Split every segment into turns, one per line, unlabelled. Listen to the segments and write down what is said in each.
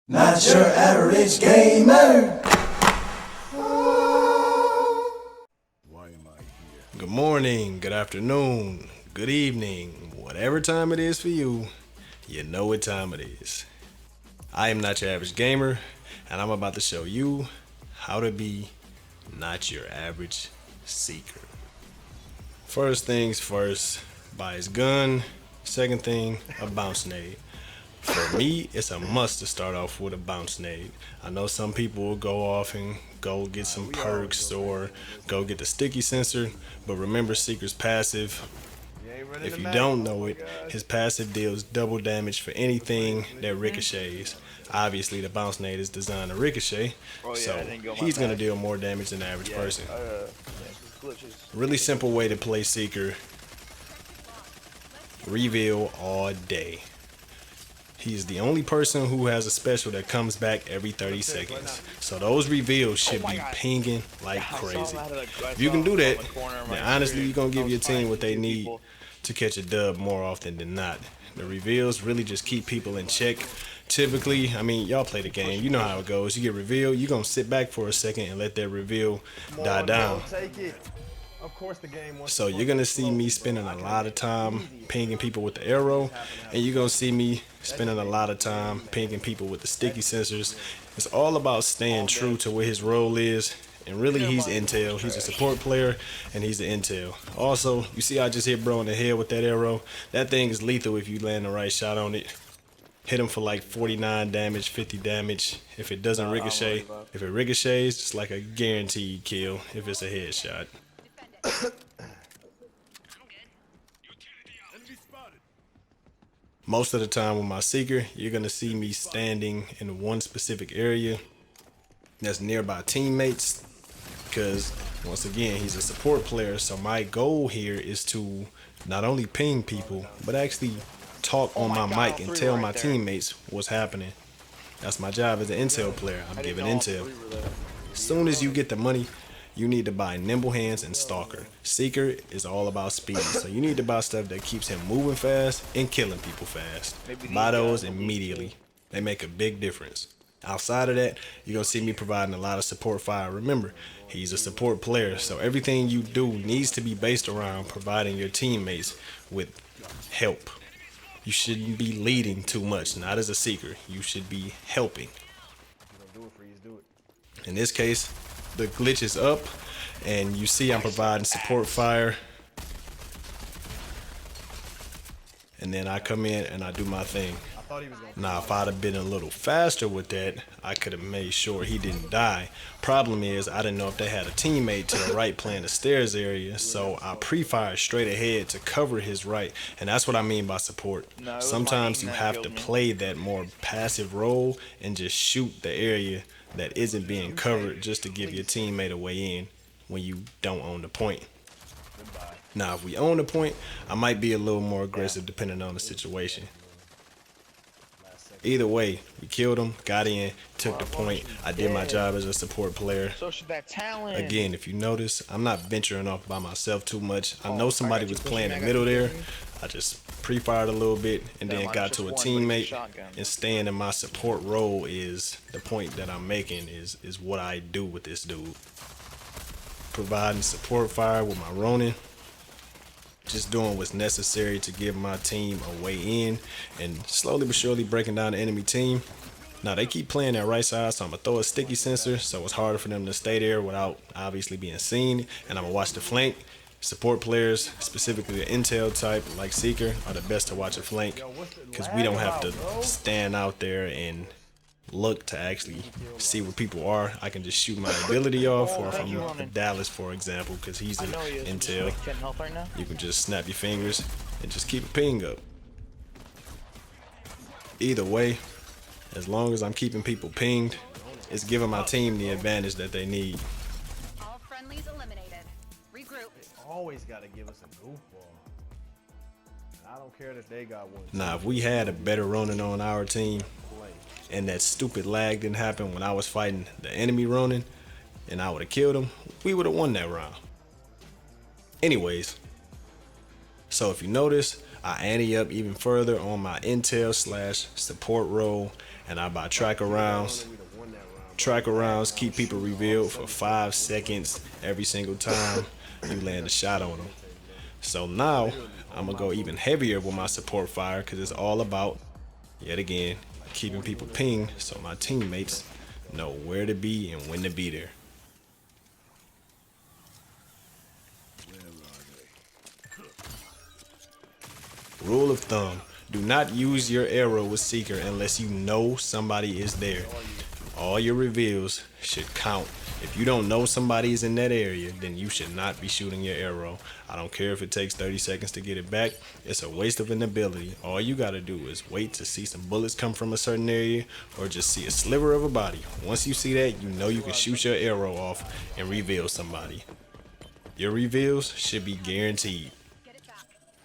Not your average gamer.
Good morning, good afternoon, good evening, whatever time it is for you, you know what time it is. I am not your average gamer, and I'm about to show you how to be not your average seeker. First things first, buy his gun. Second thing, a bounce nade. For me, it's a must to start off with a bounce nade. I know some people will go off and go get some perks or go get the sticky sensor, but remember Seeker's passive. If you don't know it, his passive deals double damage for anything that ricochets. Obviously, the bounce nade is designed to ricochet, so he's going to deal more damage than the average person. Really simple way to play Seeker. Reveal all day. He's the only person who has a special that comes back every 30 seconds. So those reveals should be pinging like crazy. If you can do that, then honestly you're going to give your team what they need to catch a dub more often than not. The reveals really just keep people in check. Typically, I mean, y'all play the game. You know how it goes. You get revealed, you're going to sit back for a second and let that reveal die down. So you're going to see me spending a lot of time pinging people with the arrow, and you're going to see me spending a lot of time pinging people with the sticky sensors. It's all about staying true to what his role is, and really he's intel. He's a support player, and he's the intel. Also, you see I just hit bro in the head with that arrow? That thing is lethal if you land the right shot on it. Hit him for like 49 damage, 50 damage. If it doesn't ricochet, if it ricochets, it's like a guaranteed kill if it's a headshot. Most of the time with my Seeker, you're going to see me standing in one specific area that's nearby teammates, because once again, he's a support player, so my goal here is to not only ping people, but actually talk on my mic and tell my teammates what's happening. That's my job as an intel player. I'm giving intel. As soon as you get the money, you need to buy nimble hands and stalker. Seeker is all about speed, so you need to buy stuff that keeps him moving fast and killing people fast. Buy those immediately. They make a big difference. Outside of that, you're gonna see me providing a lot of support fire. Remember, he's a support player, so everything you do needs to be based around providing your teammates with help. You shouldn't be leading too much, not as a Seeker. You should be helping. In this case, the glitch is up, and you see I'm providing support fire. And then I come in and I do my thing. Now, if I'd have been a little faster with that, I could have made sure he didn't die. Problem is, I didn't know if they had a teammate to the right playing the stairs area, so I pre-fired straight ahead to cover his right, and that's what I mean by support. Sometimes you have to play that more passive role and just shoot the area that isn't being covered just to give your teammate a way in when you don't own the point. Now, if we own the point, I might be a little more aggressive depending on the situation. Either way, we killed him, got in, took the point. I did my job as a support player. Again, if you notice, I'm not venturing off by myself too much. I know somebody was playing in the middle there. I just pre-fired a little bit and then got to a teammate, and staying in my support role is the point that I'm making, is what I do with this dude. Providing support fire with my Ronin. Just doing what's necessary to give my team a way in, and slowly but surely breaking down the enemy team. Now they keep playing that right side, so I'm gonna throw a sticky sensor so it's harder for them to stay there without obviously being seen, and I'm gonna watch the flank. Support players, specifically the intel type like Seeker, are the best to watch a flank, because we don't have to stand out there and look to actually see where people are. I can just shoot my ability off, or if I'm in Dallas, for example, because he's an intel, you can just snap your fingers and just keep a ping up. Either way, as long as I'm keeping people pinged, it's giving my team the advantage that they need.
All friendlies eliminated. Regroup.
Always gotta give us a goofball. I don't care that they got one.
Now, if we had a better Ronin on our team, and that stupid lag didn't happen when I was fighting the enemy Ronin, and I would have killed him, we would have won that round. Anyways, so if you notice, I ante up even further on my intel slash support role, and I buy tracker rounds. Tracker rounds keep people revealed for 5 seconds every single time you land a shot on them. So now I'm gonna go even heavier with my support fire because it's all about, yet again, keeping people pinged so my teammates know where to be and when to be there. Rule of thumb, do not use your arrow with Seeker unless you know somebody is there. All your reveals should count. If you don't know somebody is in that area, then you should not be shooting your arrow. I don't care if it takes 30 seconds to get it back. It's a waste of an ability. All you gotta do is wait to see some bullets come from a certain area or just see a sliver of a body. Once you see that, you know you can shoot your arrow off and reveal somebody. Your reveals should be guaranteed.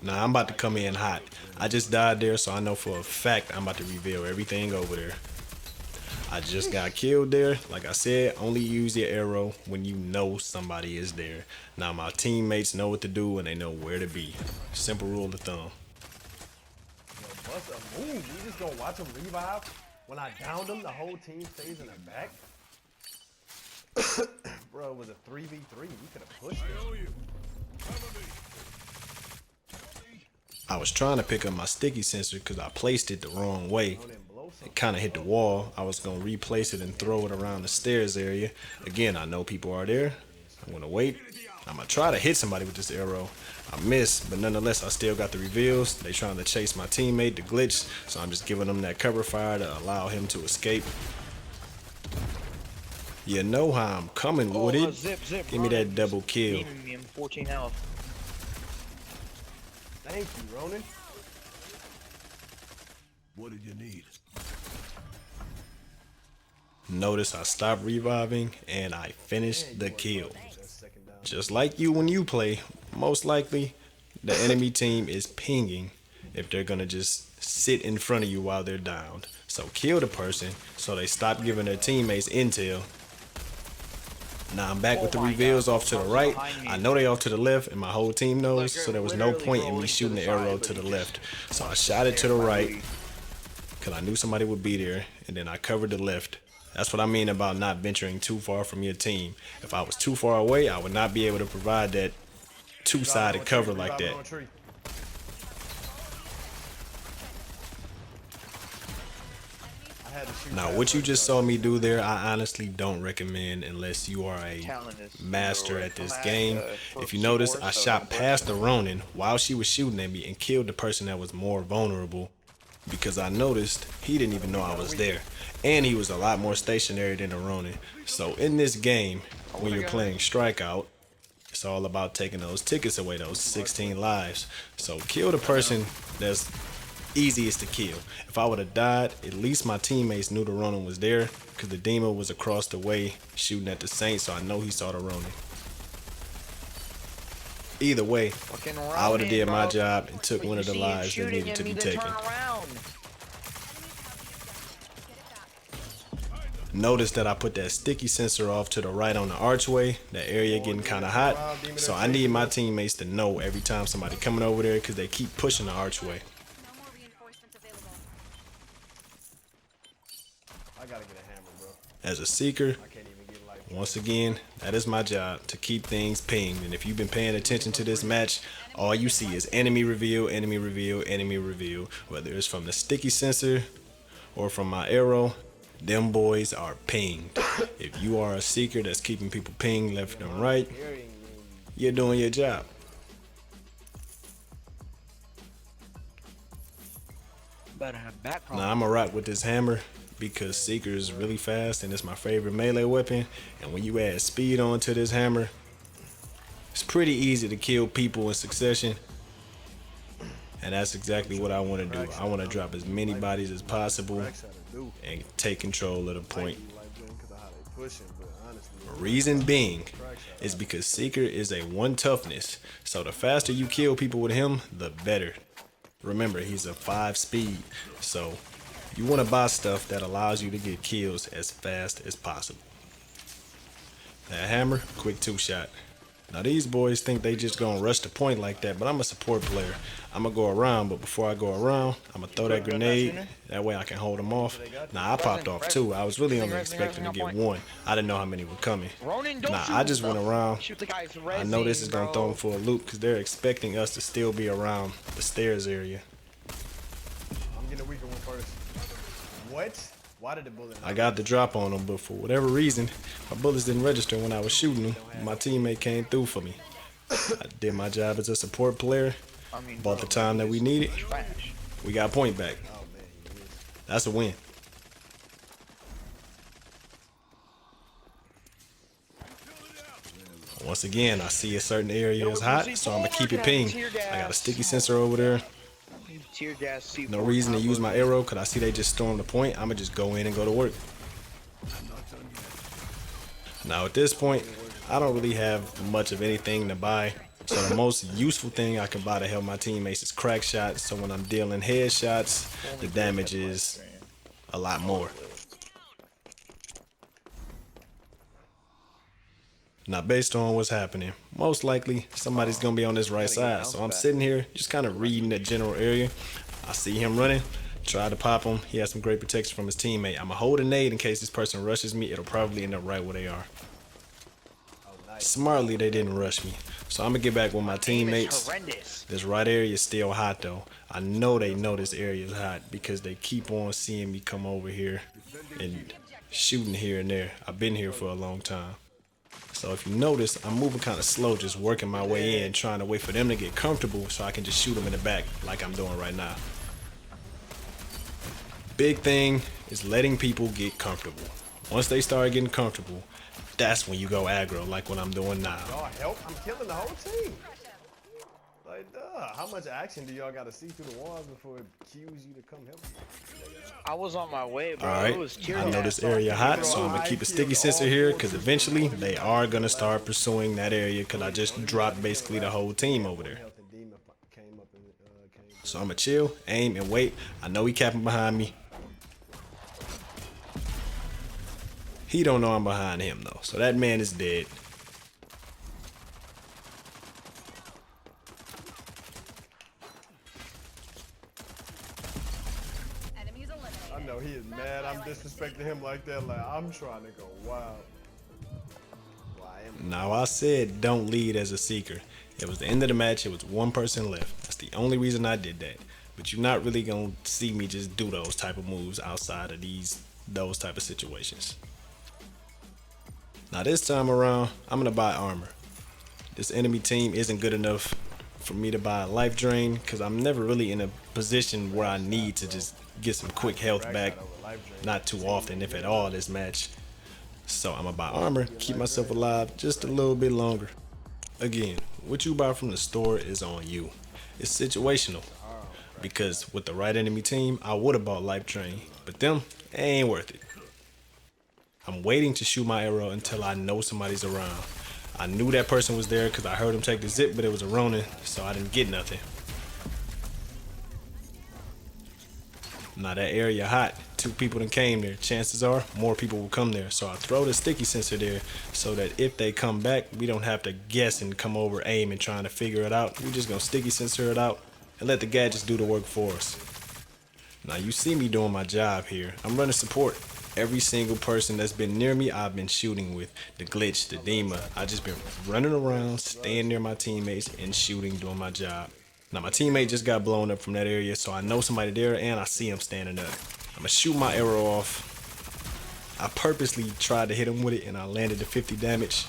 Now I'm about to come in hot. I just died there, so I know for a fact I'm about to reveal everything over there. I just got killed there. Like I said, only use your arrow when you know somebody is there. Now my teammates know what to do and they know where to be. Simple rule of thumb.
Yo, bust a move. We just gonna watch him revive. When I downed him, the whole team stays in the back. Bro, it was a 3v3. We could have pushed it.
I was trying to pick up my sticky sensor because I placed it the wrong way. It kind of hit the wall. I was going to replace it and throw it around the stairs area. Again, I know people are there. I'm going to wait. I'm going to try to hit somebody with this arrow. I missed, but nonetheless, I still got the reveals. They trying to chase my teammate, the glitch, so I'm just giving them that cover fire to allow him to escape. You know how I'm coming with it. Give me that double kill.
14 health.
Thank you, Ronan.
What did you need?
Notice I stopped reviving and I finished the kill. Just like you when you play, most likely the enemy team is pinging if they're gonna just sit in front of you while they're downed. So kill the person so they stop giving their teammates intel. Now I'm back with the reveals off to the right. I know they off to the left and my whole team knows, so there was no point in me shooting the arrow to the left. So I shot it to the right because I knew somebody would be there, and then I covered the left. That's what I mean about not venturing too far from your team. If I was too far away, I would not be able to provide that two-sided cover like that. Now, what you just saw me do there, I honestly don't recommend unless you are a master at this game. If you notice, I shot past the Ronin while she was shooting at me and killed the person that was more vulnerable because I noticed he didn't even know I was there. And he was a lot more stationary than the Ronin. So in this game, when you're playing Strikeout, it's all about taking those tickets away, those 16 lives. So kill the person that's easiest to kill. If I would have died, at least my teammates knew the Ronin was there because the demon was across the way shooting at the Saint, so I know he saw the Ronin. Either way, I would have did my job and took one of the lives that needed to be taken. Notice that I put that sticky sensor off to the right on the archway. That area getting kind of hot, so I need my teammates to know every time somebody coming over there because they keep pushing the archway.
I gotta get a hammer, bro.
As a seeker,
I can't even get life.
once again, that is my job, to keep things pinged. And if you've been paying attention to this match, all you see is enemy reveal, enemy reveal, enemy reveal. Whether it's from the sticky sensor or from my arrow, them boys are pinged. If you are a seeker that's keeping people pinged left and right, you're doing your job. Now I'm gonna rock with this hammer because Seeker is really fast and it's my favorite melee weapon. And when you add speed onto this hammer, it's pretty easy to kill people in succession. And that's exactly what I want to do. I want to drop as many bodies as possible and take control of the point. Reason being is because Seeker is a 1 toughness, so the faster you kill people with him, the better. Remember, he's a 5 speed, so you want to buy stuff that allows you to get kills as fast as possible. That hammer, quick 2-shot. Now these boys think they just gonna rush the point like that, but I'm a support player. I'm gonna go around, but before I go around, I'm gonna throw that grenade. That way I can hold them off. Now I popped off too. I was really only expecting to get one. I didn't know how many were coming. Nah, I just went around. I know this is gonna throw them for a loop because they're expecting us to still be around the stairs area.
I'm getting a weaker one first. What? Why did the bullet?
I got the drop on them, but for whatever reason, my bullets didn't register when I was shooting them. My teammate came through for me. I did my job as a support player, bought the time that we needed. We got point back. That's a win. Once again, I see a certain area is hot, so I'm gonna keep it pinged. I got a sticky sensor over there. No reason to use my arrow, cause I see they just stormed the point. I'ma just go in and go to work. Now at this point, I don't really have much of anything to buy. So the most useful thing I can buy to help my teammates is crack shots. So when I'm dealing headshots, the damage is a lot more. Now based on what's happening, most likely somebody's gonna be on this right side. So I'm sitting here just kind of reading the general area. I see him running, try to pop him. He has some great protection from his teammate. I'm gonna hold a nade in case this person rushes me. It'll probably end up right where they are. Smartly, they didn't rush me. So I'm gonna get back with my teammates. This right area is still hot though. I know they know this area is hot because they keep on seeing me come over here and shooting here and there. I've been here for a long time. So if you notice, I'm moving kind of slow, just working my way in, trying to wait for them to get comfortable so I can just shoot them in the back like I'm doing right now. Big thing is letting people get comfortable. Once they start getting comfortable, that's when you go aggro like what I'm doing now.
Y'all help? I'm killing the whole team. Like, duh. How much action do y'all got to see through the walls before it cues you to come help me?
I was on my way, bro.
Alright, I know this area hot, so I'm going to keep a sticky sensor here because eventually they are going to start pursuing that area because I just dropped basically the whole team over there. So I'm going to chill, aim, and wait. I know he capping behind me. He don't know I'm behind him though, so that man is dead.
I know he is mad. I'm disrespecting him like that. Like I'm trying to go wild.
Now I said don't lead as a seeker. It was the end of the match. It was one person left. That's the only reason I did that. But you're not really gonna see me just do those type of moves outside of those type of situations. Now this time around, I'm gonna buy armor. This enemy team isn't good enough for me to buy a life drain because I'm never really in a position where I need to just get some quick health back. Not too often, if at all, this match. So I'm gonna buy armor, keep myself alive just a little bit longer. Again, what you buy from the store is on you. It's situational. Because with the right enemy team, I would have bought life drain, but them, they ain't worth it. I'm waiting to shoot my arrow until I know somebody's around. I knew that person was there because I heard him take the zip, but it was a Ronin, so I didn't get nothing. Now that area hot, 2 people done came there. Chances are more people will come there. So I throw the sticky sensor there so that if they come back, we don't have to guess and come over aim and trying to figure it out. We just gonna sticky sensor it out and let the gadgets do the work for us. Now you see me doing my job here. I'm running support. Every single person that's been near me, I've been shooting with. The glitch, the Dima. I just been running around, staying near my teammates and shooting, doing my job. Now my teammate just got blown up from that area, so I know somebody there and I see him standing up. I'm gonna shoot my arrow off. I purposely tried to hit him with it and I landed the 50 damage.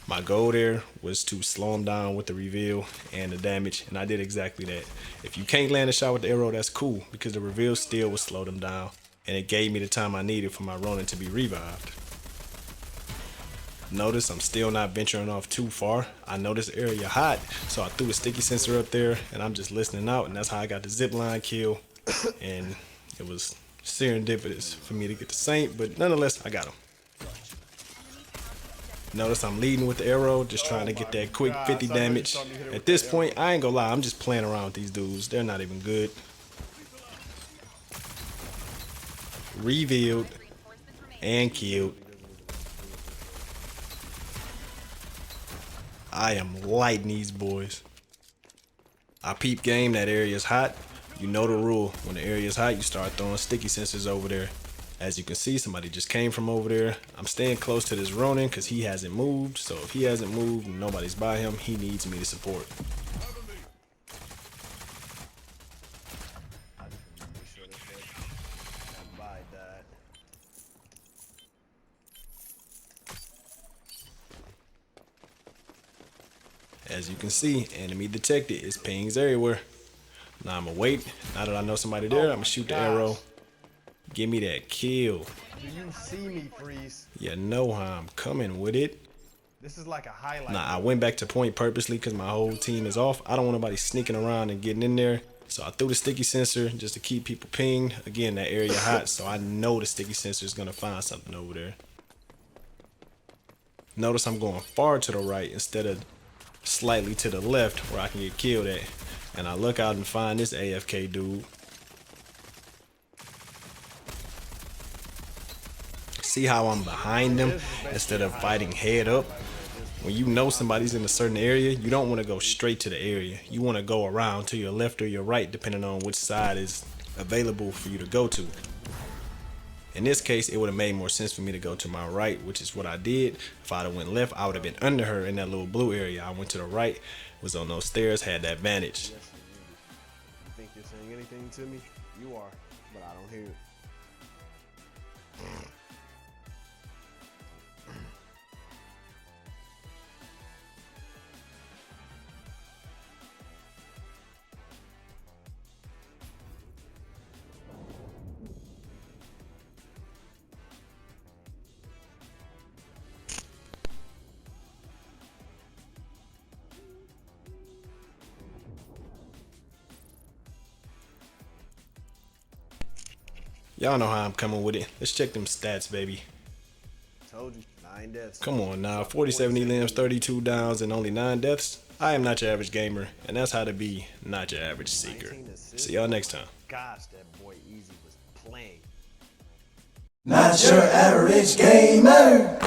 My goal there was to slow him down with the reveal and the damage, and I did exactly that. If you can't land a shot with the arrow, that's cool, because the reveal still will slow them down. And it gave me the time I needed for my Ronin to be revived. Notice I'm still not venturing off too far. I know this area hot, so I threw a sticky sensor up there and I'm just listening out, and that's how I got the zipline kill. And it was serendipitous for me to get the Saint, but nonetheless, I got him. Notice I'm leading with the arrow, just trying to get that quick 50 damage. At this point, I ain't gonna lie, I'm just playing around with these dudes. They're not even good. Revealed and killed. I am lighting these boys. I peep game, that area is hot. You know the rule. When the area is hot, you start throwing sticky sensors over there. As you can see, somebody just came from over there. I'm staying close to this Ronin because he hasn't moved. So if he hasn't moved and nobody's by him, he needs me to support. As you can see, enemy detected. It's pings everywhere. Now I'm gonna wait. Now that I know somebody there, I'm gonna shoot the arrow. Give me that kill.
Do you see me, Freeze?
You know how I'm coming with it.
This is like a highlight.
Now I went back to point purposely because my whole team is off. I don't want nobody sneaking around and getting in there. So I threw the sticky sensor just to keep people pinged. Again, that area hot, so I know the sticky sensor is gonna find something over there. Notice I'm going far to the right instead of slightly to the left where I can get killed at. And I look out and find this AFK dude. See how I'm behind them instead of fighting head up? When you know somebody's in a certain area, you don't want to go straight to the area. You want to go around to your left or your right, depending on which side is available for you to go to. In this case, it would have made more sense for me to go to my right, which is what I did. If I'd have went left, I would have been under her in that little blue area. I went to the right, was on those stairs, had that vantage.
You think you're saying anything to me? You are, but I don't hear it.
Y'all know how I'm coming with it. Let's check them stats, baby.
Told you, 9 deaths.
Come on now, 47 elims, 32 downs, and only 9 deaths. I am not your average gamer, and that's how to be not your average seeker. See y'all next time.
Gosh, that boy Easy was playing.
Not your average gamer.